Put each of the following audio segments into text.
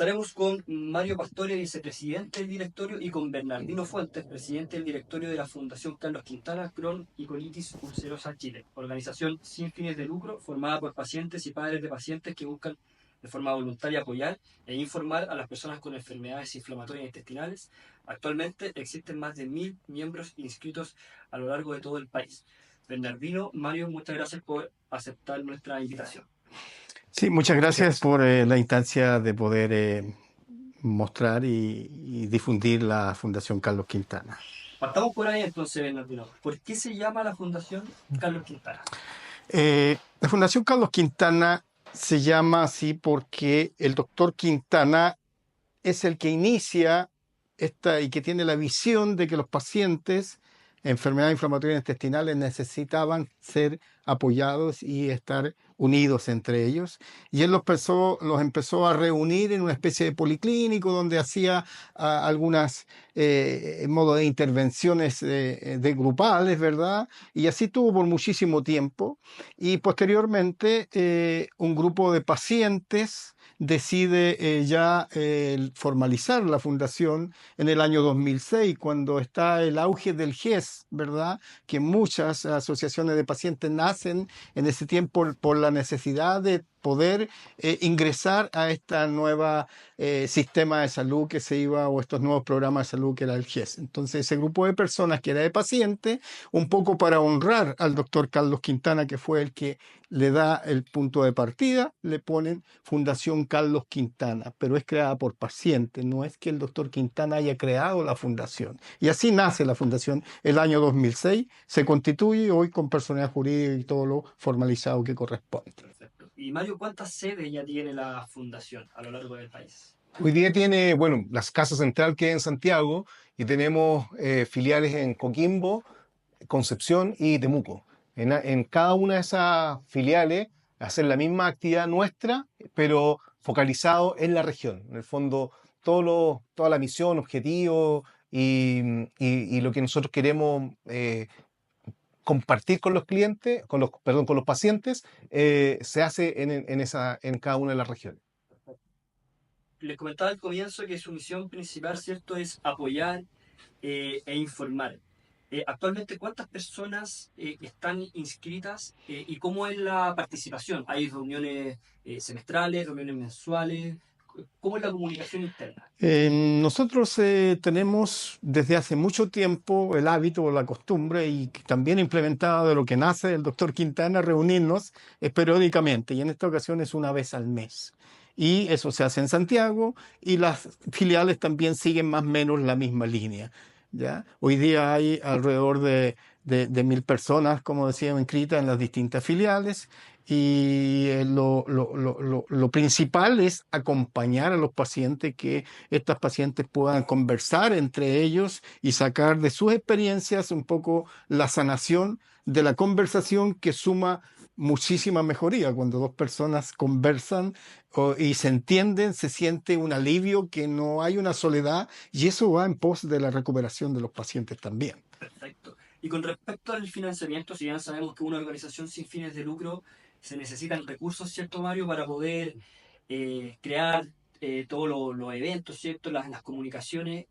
Conversaremos con Mario Pastore, vicepresidente del directorio, y con Bernardino Fuentes, presidente del directorio de la Fundación Carlos Quintana, Crohn y Colitis Ulcerosa Chile, organización sin fines de lucro formada por pacientes y padres de pacientes que buscan de forma voluntaria apoyar e informar a las personas con enfermedades inflamatorias intestinales. Actualmente existen más de 1000 miembros inscritos a lo largo de todo el país. Bernardino, Mario, muchas gracias por aceptar nuestra invitación. Sí, muchas gracias por la instancia de poder mostrar y difundir la Fundación Carlos Quintana. Partamos por ahí entonces, Bernardino. ¿Por qué se llama la Fundación Carlos Quintana? La Fundación Carlos Quintana se llama así porque el doctor Quintana es el que inicia y que tiene la visión de que los pacientes de enfermedades inflamatorias intestinales necesitaban ser apoyados y estar unidos entre ellos. Y él los empezó a reunir en una especie de policlínico donde hacía algunas modos de intervenciones de grupales, ¿verdad? Y así tuvo por muchísimo tiempo. Y posteriormente un grupo de pacientes decide formalizar la fundación en el año 2006, cuando está el auge del GES, ¿verdad? Que muchas asociaciones de pacientes nacen en ese tiempo por la necesidad de poder ingresar a esta nueva sistema de salud que se iba, o estos nuevos programas de salud que era el GES. Entonces ese grupo de personas que era de pacientes, un poco para honrar al doctor Carlos Quintana, que fue el que le da el punto de partida, le ponen Fundación Carlos Quintana, pero es creada por pacientes, no es que el doctor Quintana haya creado la fundación. Y así nace la fundación el año 2006, se constituye hoy con personalidad jurídica y todo lo formalizado que corresponde. Perfecto. Y Mario, ¿cuántas sedes ya tiene la fundación a lo largo del país? Hoy día tiene, bueno, las casas central que en Santiago, y tenemos filiales en Coquimbo, Concepción y Temuco. En cada una de esas filiales hacer la misma actividad nuestra, pero focalizado en la región. En el fondo, toda la misión, objetivo y lo que nosotros queremos compartir con los clientes, con los pacientes, se hace en cada una de las regiones. Les comentaba al comienzo que su misión principal, ¿cierto?, es apoyar e informar. Actualmente, ¿cuántas personas están inscritas y cómo es la participación? ¿Hay reuniones semestrales, reuniones mensuales? ¿Cómo es la comunicación interna? Nosotros tenemos desde hace mucho tiempo el hábito o la costumbre, y también implementada de lo que nace del doctor Quintana, reunirnos periódicamente, y en esta ocasión es una vez al mes. Y eso se hace en Santiago, y las filiales también siguen más o menos la misma línea, ¿ya? Hoy día hay alrededor de 1000 personas, como decía, inscritas en las distintas filiales. Y lo principal es acompañar a los pacientes, que estas pacientes puedan conversar entre ellos y sacar de sus experiencias un poco la sanación de la conversación, que suma muchísima mejoría. Cuando dos personas conversan y se entienden, se siente un alivio, que no hay una soledad, y eso va en pos de la recuperación de los pacientes también. Perfecto. Y con respecto al financiamiento, si bien sabemos que una organización sin fines de lucro se necesitan recursos, ¿cierto, Mario?, para poder crear todos los eventos, ¿cierto?, las comunicaciones.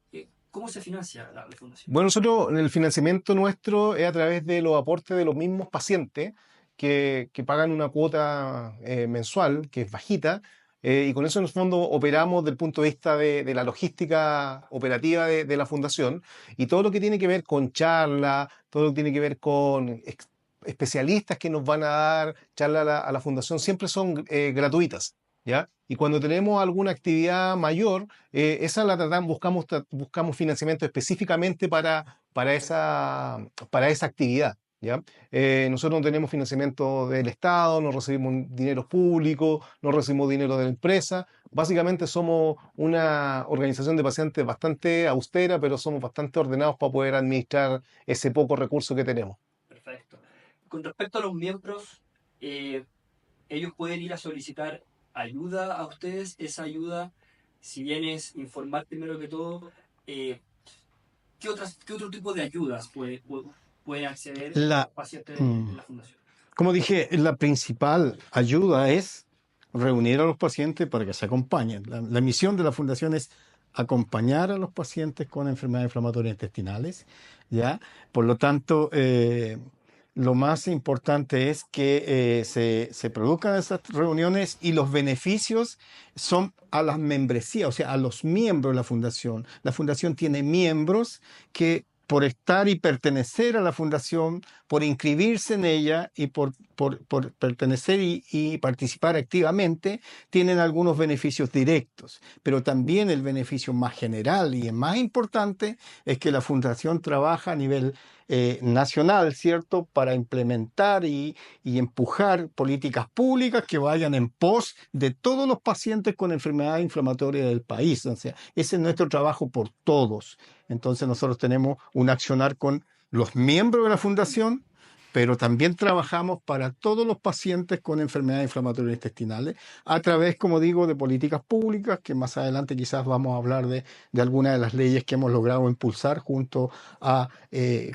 ¿Cómo se financia la fundación? Bueno, nosotros, el financiamiento nuestro es a través de los aportes de los mismos pacientes que pagan una cuota mensual, que es bajita, y con eso en el fondo operamos desde el punto de vista de la logística operativa de la fundación, y todo lo que tiene que ver con charla, todo lo que tiene que ver con especialistas que nos van a dar charla a la fundación, siempre son gratuitas, ¿ya? Y cuando tenemos alguna actividad mayor, esa la tratamos, buscamos financiamiento específicamente para esa actividad, ¿ya? Nosotros no tenemos financiamiento del Estado, no recibimos dinero público, no recibimos dinero de la empresa. Básicamente somos una organización de pacientes bastante austera, pero somos bastante ordenados para poder administrar ese poco recurso que tenemos. Perfecto. Con respecto a los miembros, ellos pueden ir a solicitar ayuda a ustedes. Esa ayuda, si bien es informar primero que todo, ¿qué otro tipo de ayudas pueden acceder los pacientes de la fundación? Como dije, la principal ayuda es reunir a los pacientes para que se acompañen. La misión de la fundación es acompañar a los pacientes con enfermedades inflamatorias intestinales, ¿ya? Por lo tanto, lo más importante es que se produzcan esas reuniones y los beneficios son a las membresías, o sea, a los miembros de la fundación. La fundación tiene miembros que por estar y pertenecer a la fundación, por inscribirse en ella y por pertenecer y participar activamente, tienen algunos beneficios directos. Pero también el beneficio más general y el más importante es que la fundación trabaja a nivel nacional, ¿cierto?, para implementar y empujar políticas públicas que vayan en pos de todos los pacientes con enfermedades inflamatorias del país. O sea, ese es nuestro trabajo por todos. Entonces nosotros tenemos un accionar con los miembros de la fundación, pero también trabajamos para todos los pacientes con enfermedades inflamatorias intestinales a través, como digo, de políticas públicas, que más adelante quizás vamos a hablar de algunas de las leyes que hemos logrado impulsar junto a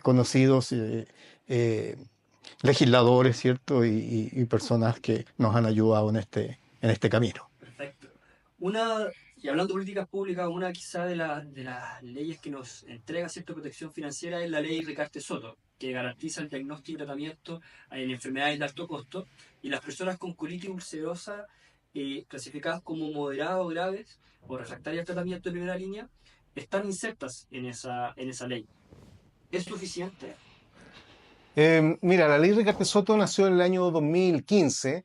conocidos eh, legisladores, ¿cierto? Y personas que nos han ayudado en este camino. Perfecto. Y hablando de políticas públicas, una quizá de las leyes que nos entrega cierta protección financiera es la ley Ricarte Soto, que garantiza el diagnóstico y tratamiento en enfermedades de alto costo, y las personas con colitis ulcerosa clasificadas como moderadas o graves o refractarias al tratamiento de primera línea están insertas en esa ley. ¿Es suficiente? Mira, la ley Ricardo Soto nació en el año 2015.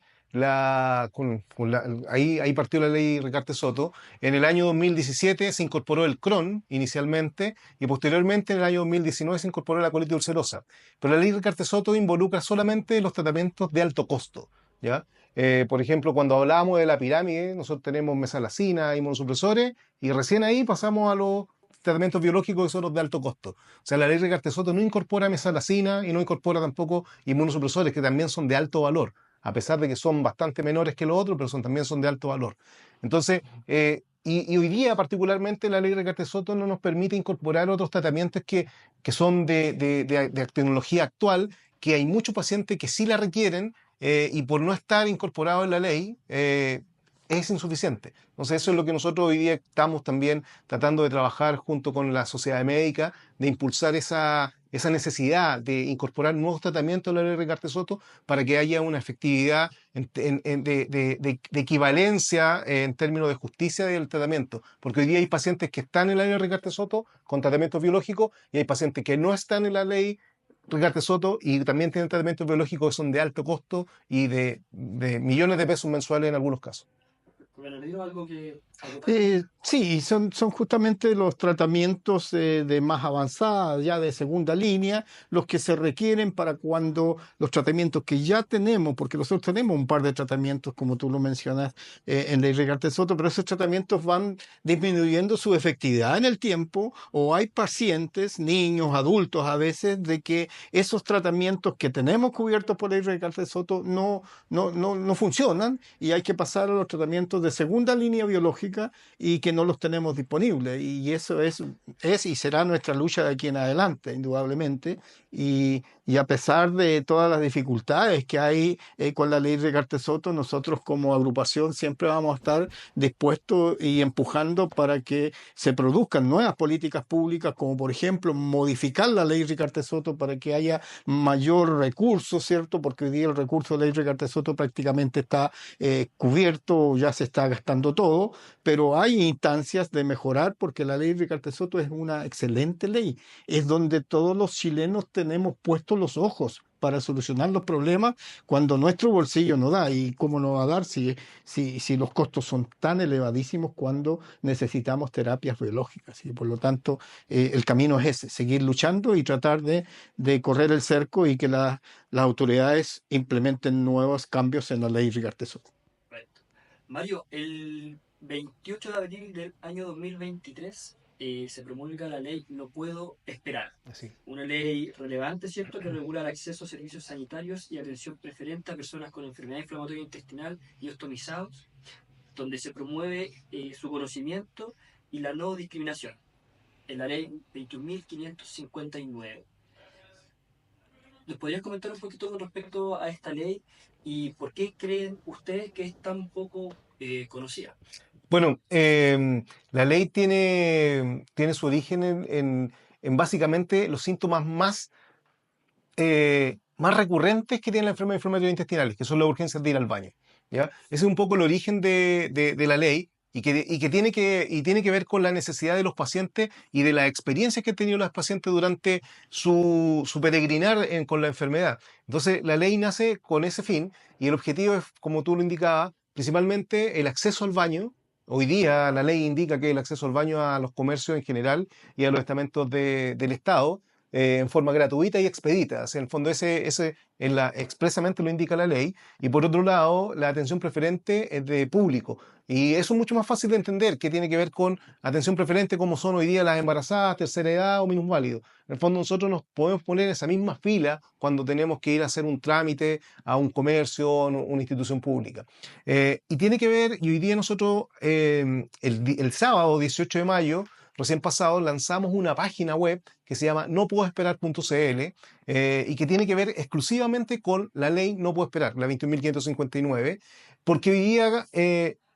Ahí partió la ley Ricardo Soto. En el año 2017 se incorporó el Crohn inicialmente y posteriormente en el año 2019 se incorporó la colitis ulcerosa. Pero la ley Ricardo Soto involucra solamente los tratamientos de alto costo, ¿ya? Por ejemplo, cuando hablábamos de la pirámide, nosotros tenemos mesalazina, inmunosupresores y recién ahí pasamos a los tratamientos biológicos que son los de alto costo. O sea, la ley Ricardo Soto no incorpora mesalazina y no incorpora tampoco inmunosupresores, que también son de alto valor, a pesar de que son bastante menores que los otros, pero también son de alto valor. Entonces, y hoy día particularmente la ley Ricardo Soto no nos permite incorporar otros tratamientos que son de tecnología actual, que hay muchos pacientes que sí la requieren y por no estar incorporado en la ley, es insuficiente. Entonces eso es lo que nosotros hoy día estamos también tratando de trabajar junto con la sociedad médica, de impulsar esa necesidad de incorporar nuevos tratamientos a la ley Ricardo Soto para que haya una efectividad de equivalencia en términos de justicia del tratamiento. Porque hoy día hay pacientes que están en la ley Ricardo Soto con tratamientos biológicos y hay pacientes que no están en la ley Ricardo Soto y también tienen tratamientos biológicos que son de alto costo y de millones de pesos mensuales en algunos casos. Bernardino, algo que... Sí, son justamente los tratamientos de más avanzada, ya de segunda línea, los que se requieren para cuando los tratamientos que ya tenemos, porque nosotros tenemos un par de tratamientos, como tú lo mencionas, en la Ricardo Soto, pero esos tratamientos van disminuyendo su efectividad en el tiempo, o hay pacientes, niños, adultos a veces, de que esos tratamientos que tenemos cubiertos por la Ricardo Soto no funcionan y hay que pasar a los tratamientos de segunda línea biológica y que no los tenemos disponibles. Y eso es y será nuestra lucha de aquí en adelante, indudablemente. Y a pesar de todas las dificultades que hay con la ley Ricardo Soto, nosotros como agrupación siempre vamos a estar dispuestos y empujando para que se produzcan nuevas políticas públicas, como por ejemplo modificar la ley Ricardo Soto para que haya mayor recurso, ¿cierto? Porque hoy día el recurso de la ley Ricardo Soto prácticamente está cubierto, ya se está gastando todo, pero hay instancias de mejorar porque la ley Ricardo Soto es una excelente ley, es donde todos los chilenos tenemos puestos los ojos para solucionar los problemas cuando nuestro bolsillo no da. ¿Y cómo no va a dar si los costos son tan elevadísimos cuando necesitamos terapias biológicas? Y por lo tanto, el camino es ese, seguir luchando y tratar de correr el cerco y que las autoridades implementen nuevos cambios en la ley Ricardo Soto. Correcto. Mario, el 28 de abril del año 2023 se promulga la ley No Puedo Esperar. Así. Una ley relevante, ¿cierto?, que regula el acceso a servicios sanitarios y atención preferente a personas con enfermedad inflamatoria intestinal y ostomizados, donde se promueve su conocimiento y la no discriminación, en la ley 21.559. ¿Les podrían comentar un poquito con respecto a esta ley y por qué creen ustedes que es tan poco conocida? Bueno, la ley tiene su origen en básicamente los síntomas más recurrentes que tiene la enfermedad inflamatoria intestinal, que son las urgencias de ir al baño. ¿Ya? Ese es un poco el origen de la ley y tiene que ver con la necesidad de los pacientes y de las experiencias que han tenido los pacientes durante su peregrinar con la enfermedad. Entonces, la ley nace con ese fin y el objetivo es, como tú lo indicabas, principalmente el acceso al baño. Hoy día la ley indica que el acceso al baño a los comercios en general y a los estamentos del Estado en forma gratuita y expedita. O sea, en el fondo expresamente lo indica la ley. Y por otro lado, la atención preferente es de público. Y eso es mucho más fácil de entender, que tiene que ver con atención preferente como son hoy día las embarazadas, tercera edad o minusválidos. En el fondo nosotros nos podemos poner en esa misma fila cuando tenemos que ir a hacer un trámite a un comercio o una institución pública. Y tiene que ver, y hoy día nosotros, el sábado 18 de mayo, recién pasado, lanzamos una página web que se llama nopuedoesperar.cl y que tiene que ver exclusivamente con la ley No Puedo Esperar, la 21.559, porque hoy día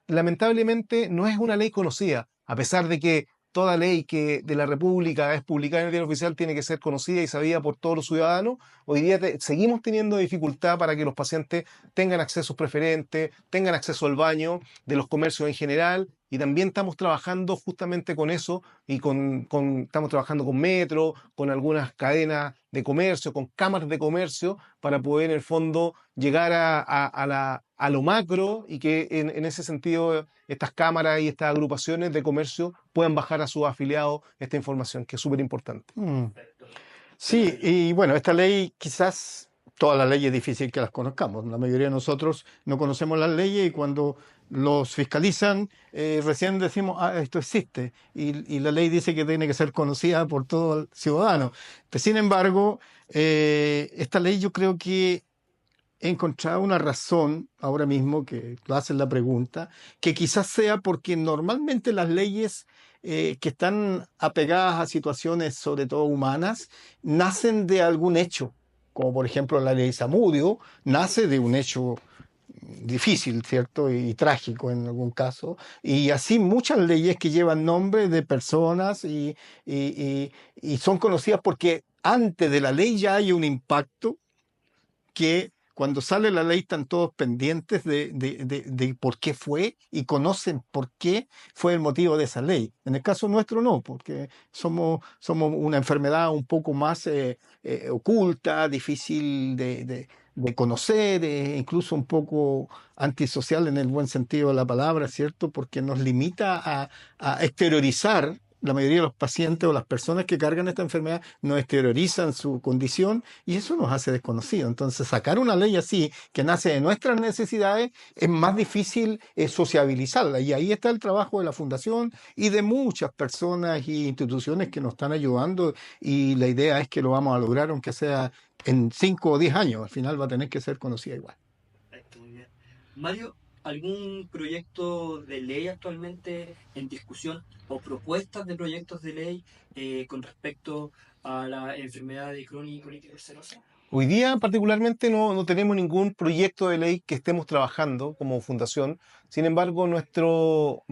lamentablemente no es una ley conocida, a pesar de que toda ley que de la República es publicada en el diario oficial tiene que ser conocida y sabida por todos los ciudadanos. Hoy día seguimos teniendo dificultad para que los pacientes tengan accesos preferentes, tengan acceso al baño de los comercios en general, y también estamos trabajando justamente con eso y estamos trabajando con Metro, con algunas cadenas de comercio, con cámaras de comercio, para poder en el fondo llegar a lo macro y que en ese sentido estas cámaras y estas agrupaciones de comercio puedan bajar a sus afiliados esta información, que es súper importante. Perfecto. Sí, y bueno, esta ley quizás todas las leyes es difícil que las conozcamos. La mayoría de nosotros no conocemos las leyes y cuando los fiscalizan recién decimos, ah, esto existe. Y la ley dice que tiene que ser conocida por todo el ciudadano. Sin embargo, esta ley yo creo que he encontrado una razón ahora mismo que tú haces la pregunta, que quizás sea porque normalmente las leyes que están apegadas a situaciones, sobre todo humanas, nacen de algún hecho, como por ejemplo la ley Zamudio, nace de un hecho difícil, ¿cierto? Y trágico en algún caso. Y así muchas leyes que llevan nombre de personas y son conocidas porque antes de la ley ya hay un impacto que cuando sale la ley están todos pendientes de por qué fue y conocen por qué fue el motivo de esa ley. En el caso nuestro no, porque somos una enfermedad un poco más oculta, difícil de conocer, incluso un poco antisocial en el buen sentido de la palabra, ¿cierto? Porque nos limita a exteriorizar. La mayoría de los pacientes o las personas que cargan esta enfermedad no exteriorizan su condición y eso nos hace desconocidos. Entonces, sacar una ley así, que nace de nuestras necesidades, es más difícil sociabilizarla. Y ahí está el trabajo de la Fundación y de muchas personas y instituciones que nos están ayudando. Y la idea es que lo vamos a lograr, aunque sea en 5 o 10 años. Al final va a tener que ser conocida igual. Perfecto, muy bien. Mario, ¿algún proyecto de ley actualmente en discusión o propuestas de proyectos de ley con respecto a la enfermedad de Crohn y colitis ulcerosa? Hoy día particularmente no tenemos ningún proyecto de ley que estemos trabajando como fundación. Sin embargo, nuestro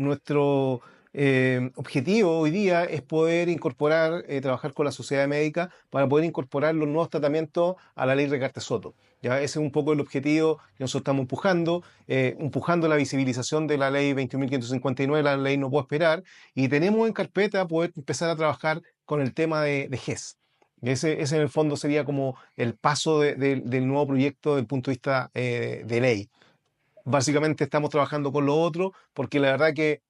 objetivo hoy día es poder incorporar, trabajar con la sociedad médica para poder incorporar los nuevos tratamientos a la ley Recarte-Soto. Ya ese es un poco el objetivo que nosotros estamos empujando la visibilización de la ley 21.559, la ley No Puedo Esperar, y tenemos en carpeta poder empezar a trabajar con el tema de GES. Ese en el fondo sería como el paso del nuevo proyecto desde el punto de vista de ley. Básicamente estamos trabajando con lo otro porque la verdad que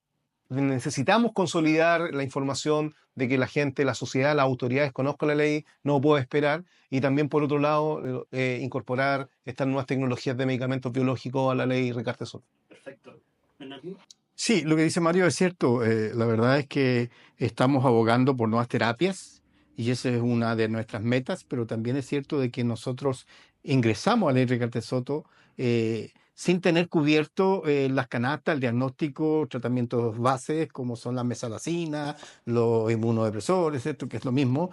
necesitamos consolidar la información de que la gente, la sociedad, las autoridades conozcan la ley, no puedo esperar, y también por otro lado incorporar estas nuevas tecnologías de medicamentos biológicos a la ley Recarte-Soto. Perfecto. Bernardino. Sí, lo que dice Mario es cierto. La verdad es que estamos abogando por nuevas terapias y esa es una de nuestras metas, pero también es cierto de que nosotros ingresamos a la ley Recarte Soto sin tener cubierto las canastas, el diagnóstico, tratamientos bases como son las mesalazina, los inmunodepresores, ¿cierto? Que es lo mismo,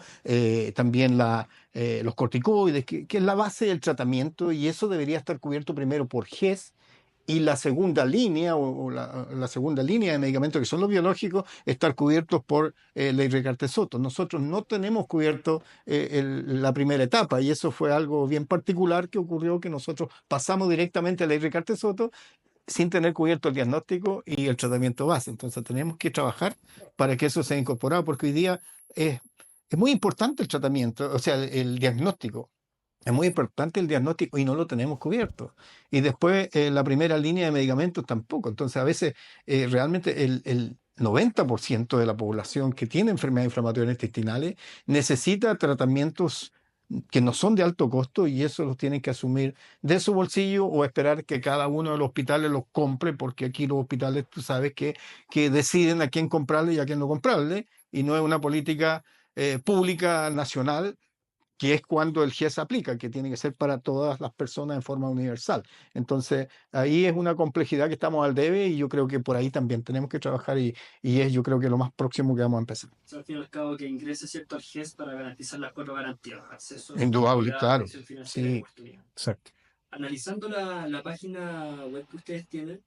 también los corticoides, que es la base del tratamiento, y eso debería estar cubierto primero por GES. Y la segunda línea la segunda línea de medicamentos que son los biológicos, estar cubiertos por ley Ricarte Soto. Nosotros no tenemos cubierto la primera etapa, y eso fue algo bien particular que ocurrió, que nosotros pasamos directamente a ley Ricarte Soto sin tener cubierto el diagnóstico y el tratamiento base. Entonces tenemos que trabajar para que eso sea incorporado, porque hoy día es muy importante el tratamiento, o sea, el diagnóstico. Es muy importante el diagnóstico y no lo tenemos cubierto. Y después la primera línea de medicamentos tampoco. Entonces a veces realmente el 90% de la población que tiene enfermedades inflamatorias intestinales necesita tratamientos que no son de alto costo, y eso los tienen que asumir de su bolsillo o esperar que cada uno de los hospitales los compre, porque aquí los hospitales, tú sabes, que deciden a quién comprarle y a quién no comprarle, y no es una política pública nacional, que es cuando el GES aplica, que tiene que ser para todas las personas en forma universal. Entonces, ahí es una complejidad que estamos al debe, y yo creo que por ahí también tenemos que trabajar, y es, yo creo que lo más próximo que vamos a empezar. O sea, al fin y al cabo, que ingrese, ¿cierto?, al GES para garantizar las cuatro garantías: acceso, Indudable, sostenibilidad, claro. protección financiera y Sí, oportunidad. Exacto. Analizando la página web que ustedes tienen,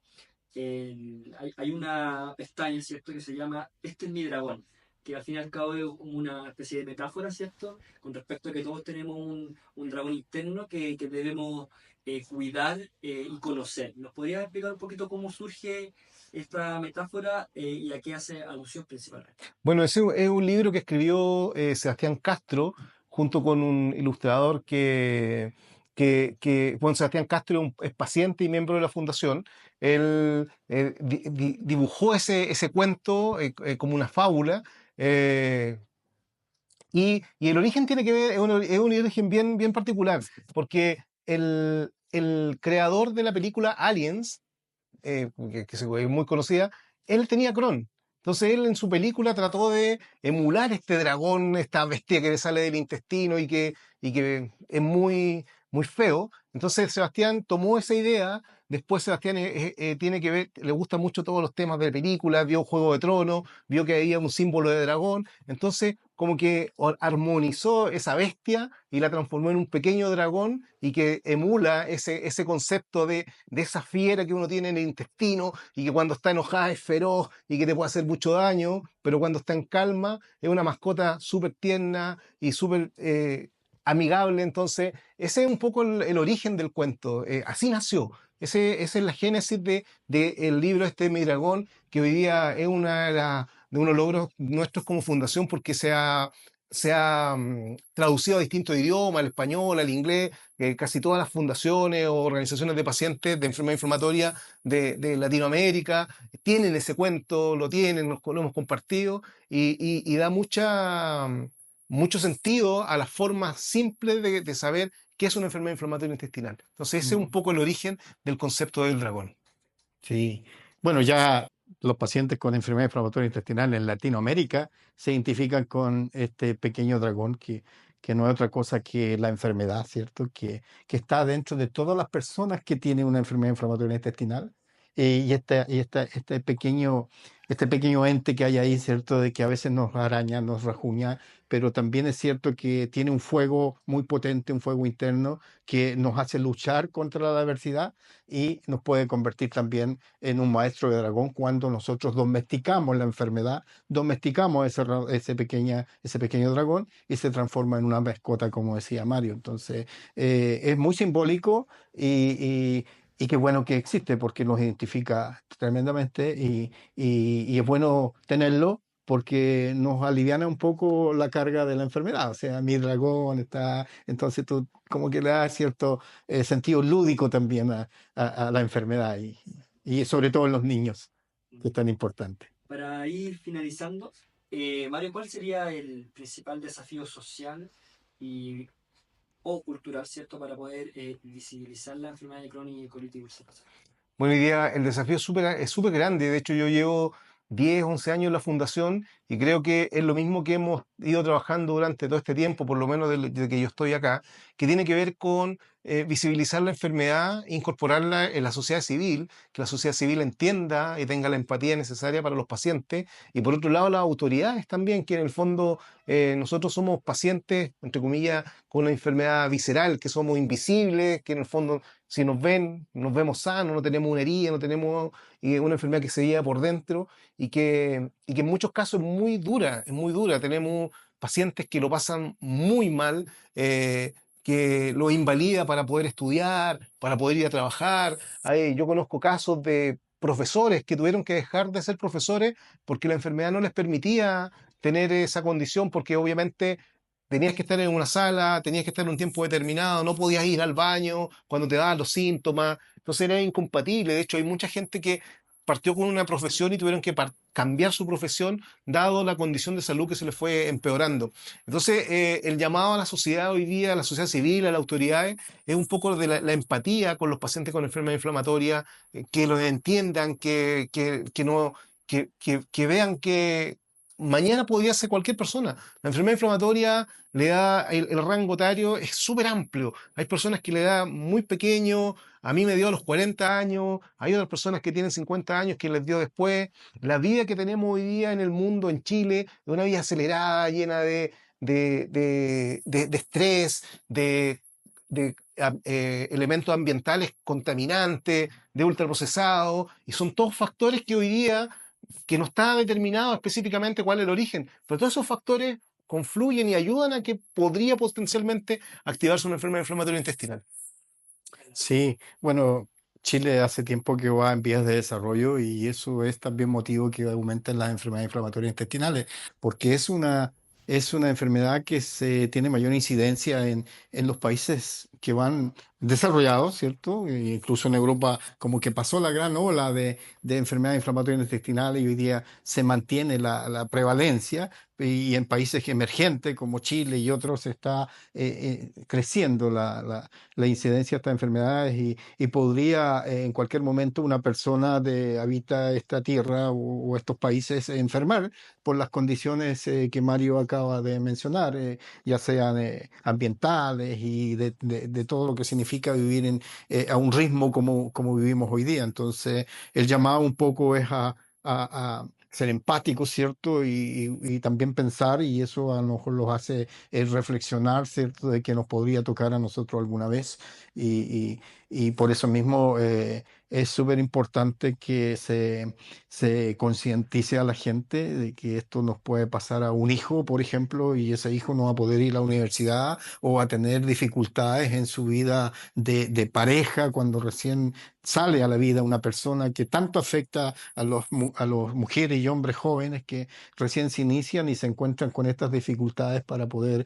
hay una pestaña, ¿cierto?, que se llama Este es mi dragón, que al fin y al cabo es como una especie de metáfora, ¿cierto?, con respecto a que todos tenemos un dragón interno que debemos cuidar y conocer. ¿Nos podrías explicar un poquito cómo surge esta metáfora y a qué hace alusión principalmente? Bueno, ese es un libro que escribió Sebastián Castro junto con un ilustrador bueno, Sebastián Castro es paciente y miembro de la fundación. Él dibujó ese cuento como una fábula. eh, y el origen tiene que ver, es un origen bien particular, porque el creador de la película Aliens, es muy conocida, él tenía Crohn. Entonces él en su película trató de emular este dragón, esta bestia que le sale del intestino y que es muy feo. Entonces Sebastián tomó esa idea. Después Sebastián tiene que ver, le gustan mucho todos los temas de películas, vio Juego de Tronos, vio que había un símbolo de dragón. Entonces como que armonizó esa bestia y la transformó en un pequeño dragón, y que emula ese concepto de esa fiera que uno tiene en el intestino, y que cuando está enojada es feroz y que te puede hacer mucho daño, pero cuando está en calma es una mascota súper tierna y súper amigable. Entonces, ese es un poco el origen del cuento. Así nació. Esa es la génesis del libro este Mi Dragón, que hoy día es de unos logros nuestros como fundación, porque se ha traducido a distintos idiomas, al español, al inglés. Casi todas las fundaciones o organizaciones de pacientes de enfermedad inflamatoria de Latinoamérica tienen ese cuento, lo tienen, lo hemos compartido, y da mucho sentido a las formas simples de saber qué es una enfermedad inflamatoria intestinal. Entonces ese es un poco el origen del concepto del dragón. sí. Bueno, ya los pacientes con enfermedad inflamatoria intestinal en Latinoamérica se identifican con este pequeño dragón, que no es otra cosa que la enfermedad, ¿cierto? Que está dentro de todas las personas que tienen una enfermedad inflamatoria intestinal. Este pequeño ente que hay ahí, ¿cierto? De que a veces nos araña, nos rajuña, pero también es cierto que tiene un fuego muy potente, un fuego interno que nos hace luchar contra la adversidad, y nos puede convertir también en un maestro de dragón cuando nosotros domesticamos la enfermedad, domesticamos ese pequeño dragón, y se transforma en una mascota, como decía Mario. Entonces, es muy simbólico, y qué bueno que existe, porque nos identifica tremendamente, y es bueno tenerlo, porque nos aliviana un poco la carga de la enfermedad. O sea, mi dragón está, entonces tú como que le das cierto sentido lúdico también a la enfermedad, y sobre todo en los niños, que es tan importante. Para ir finalizando, Mario, ¿cuál sería el principal desafío social y, o cultural, ¿cierto?, para poder visibilizar la enfermedad de Crohn y colitis ulcerosa? Bueno, hoy día el desafío es súper grande. De hecho, yo llevo 10, 11 años en la fundación y creo que es lo mismo que hemos ido trabajando durante todo este tiempo, por lo menos desde que yo estoy acá, que tiene que ver con visibilizar la enfermedad, incorporarla en la sociedad civil, que la sociedad civil entienda y tenga la empatía necesaria para los pacientes, y por otro lado las autoridades también, que en el fondo nosotros somos pacientes, entre comillas, con una enfermedad visceral, que somos invisibles, que en el fondo si nos ven, nos vemos sanos, no tenemos una herida, no tenemos una enfermedad que se lleva por dentro y que en muchos casos es muy dura, es muy dura. Tenemos pacientes que lo pasan muy mal, que lo invalida para poder estudiar, para poder ir a trabajar. Yo conozco casos de profesores que tuvieron que dejar de ser profesores porque la enfermedad no les permitía tener esa condición, porque obviamente tenías que estar en una sala, tenías que estar en un tiempo determinado, no podías ir al baño cuando te daban los síntomas, entonces era incompatible. De hecho, hay mucha gente que partió con una profesión y tuvieron que cambiar su profesión dado la condición de salud que se les fue empeorando. Entonces, el llamado a la sociedad hoy día, a la sociedad civil, a las autoridades, es un poco de la empatía con los pacientes con enfermedad inflamatoria, que los entiendan, que no, que vean que mañana podría ser cualquier persona. La enfermedad inflamatoria le da el rango etario, es súper amplio. Hay personas que le da muy pequeño, a mí me dio a los 40 años, hay otras personas que tienen 50 años que les dio después. La vida que tenemos hoy día en el mundo, en Chile, es una vida acelerada, llena de estrés, de elementos ambientales contaminantes, de ultraprocesados, y son todos factores que hoy día que no está determinado específicamente cuál es el origen, pero todos esos factores confluyen y ayudan a que podría potencialmente activarse una enfermedad inflamatoria intestinal. Sí, bueno, Chile hace tiempo que va en vías de desarrollo y eso es también motivo que aumenten las enfermedades inflamatorias intestinales, porque es una enfermedad que se tiene mayor incidencia en los países que van desarrollados, ¿cierto? E incluso en Europa como que pasó la gran ola de enfermedades inflamatorias intestinales y hoy día se mantiene la prevalencia y en países emergentes como Chile y otros está creciendo la incidencia de estas enfermedades y podría en cualquier momento una persona de habita esta tierra o estos países enfermar por las condiciones que Mario acaba de mencionar, ya sean ambientales y de todo lo que significa vivir a un ritmo como vivimos hoy día. Entonces, el llamado un poco es a ser empáticos, ¿cierto? Y también pensar, y eso a lo mejor los hace reflexionar, ¿cierto? De que nos podría tocar a nosotros alguna vez. Y, y por eso mismo es súper importante que se concientice a la gente de que esto nos puede pasar a un hijo, por ejemplo, y ese hijo no va a poder ir a la universidad o va a tener dificultades en su vida de pareja cuando recién sale a la vida una persona que tanto afecta a los mujeres y hombres jóvenes que recién se inician y se encuentran con estas dificultades para poder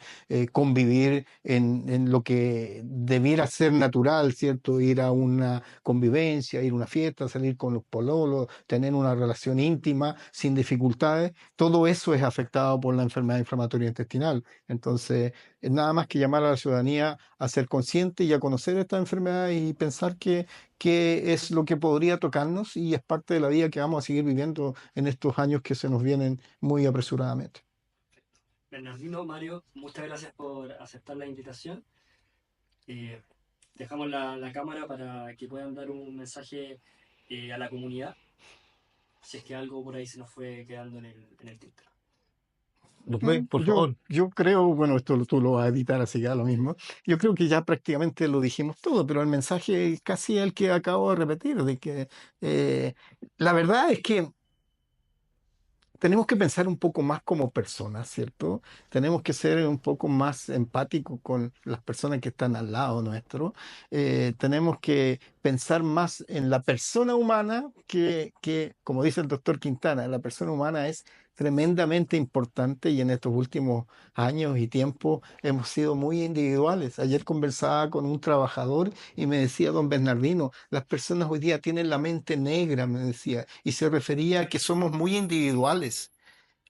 convivir en lo que debiera ser natural, ¿cierto? Ir a una convivencia, ir a una fiesta, salir con los pololos, tener una relación íntima sin dificultades. Todo eso es afectado por la enfermedad inflamatoria intestinal. Entonces, es nada más que llamar a la ciudadanía a ser consciente y a conocer esta enfermedad y pensar que es lo que podría tocarnos y es parte de la vida que vamos a seguir viviendo en estos años que se nos vienen muy apresuradamente. Bernardino, Mario, muchas gracias por aceptar la invitación. Eh, Dejamos la cámara para que puedan dar un mensaje a la comunidad, si es que algo por ahí se nos fue quedando en el tintero. Por favor. Yo creo, bueno, tú lo vas a editar, así que da lo mismo. Yo creo que ya prácticamente lo dijimos todo, pero el mensaje es casi el que acabo de repetir, de que eh, la verdad es que tenemos que pensar un poco más como personas, ¿cierto? Tenemos que ser un poco más empáticos con las personas que están al lado nuestro. Tenemos que pensar más en la persona humana como dice el doctor Quintana, la persona humana es tremendamente importante y en estos últimos años y tiempos hemos sido muy individuales. Ayer conversaba con un trabajador y me decía, don Bernardino, las personas hoy día tienen la mente negra, me decía, y se refería a que somos muy individuales.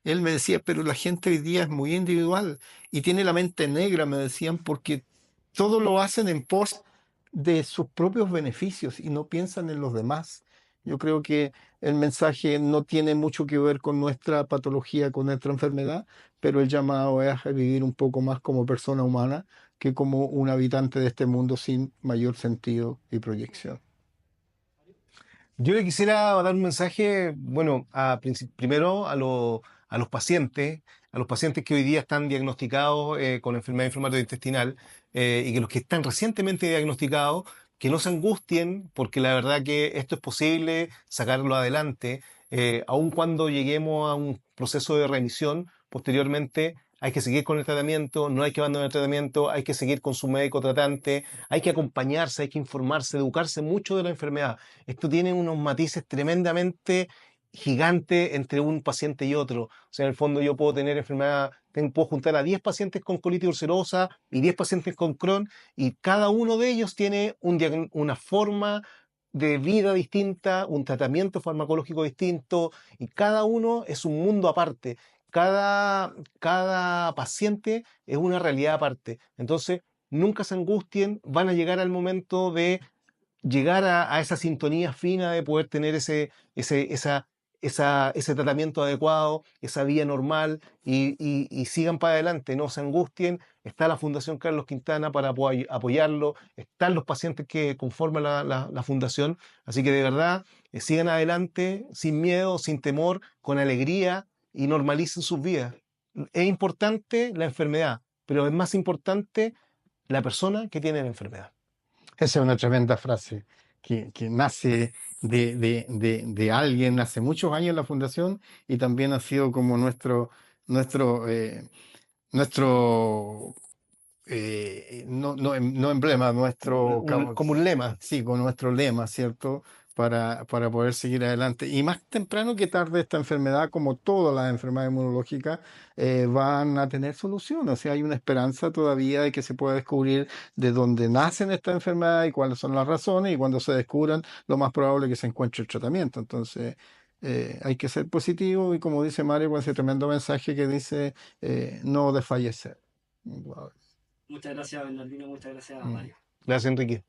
Él me decía, pero la gente hoy día es muy individual y tiene la mente negra, me decían, porque todo lo hacen en pos de sus propios beneficios y no piensan en los demás. Yo creo que el mensaje no tiene mucho que ver con nuestra patología, con nuestra enfermedad, pero el llamado es a vivir un poco más como persona humana que como un habitante de este mundo sin mayor sentido y proyección. Yo le quisiera dar un mensaje, bueno, primero a los pacientes que hoy día están diagnosticados con enfermedad inflamatoria intestinal y que los que están recientemente diagnosticados, que no se angustien, porque la verdad que esto es posible sacarlo adelante, aun cuando lleguemos a un proceso de remisión, posteriormente hay que seguir con el tratamiento, no hay que abandonar el tratamiento, hay que seguir con su médico tratante, hay que acompañarse, hay que informarse, educarse mucho de la enfermedad. Esto tiene unos matices tremendamente gigantes entre un paciente y otro. O sea, en el fondo yo puedo tener enfermedad, puedo juntar a 10 pacientes con colitis ulcerosa y 10 pacientes con Crohn y cada uno de ellos tiene una forma de vida distinta, un tratamiento farmacológico distinto y cada uno es un mundo aparte. Cada paciente es una realidad aparte. Entonces, nunca se angustien, van a llegar al momento de llegar a esa sintonía fina de poder tener ese tratamiento adecuado, esa vía normal y sigan para adelante, no se angustien. Está la Fundación Carlos Quintana para apoyarlo, están los pacientes que conforman la fundación, así que de verdad sigan adelante sin miedo, sin temor, con alegría y normalicen sus vidas. Es importante la enfermedad, pero es más importante la persona que tiene la enfermedad. Esa es una tremenda frase que nace de alguien hace muchos años en la fundación y también ha sido como nuestro, nuestro no emblema, Como un lema. sí, con nuestro lema, ¿cierto? Para poder seguir adelante. Y más temprano que tarde esta enfermedad, como todas las enfermedades inmunológicas, van a tener solución. O sea, hay una esperanza todavía de que se pueda descubrir de dónde nacen esta enfermedad y cuáles son las razones, y cuando se descubran, lo más probable es que se encuentre el tratamiento. Entonces, hay que ser positivo y como dice Mario, con ese tremendo mensaje que dice no desfallecer. Wow. Muchas gracias, Bernardino, muchas gracias, Mm. Mario. Gracias, Enrique.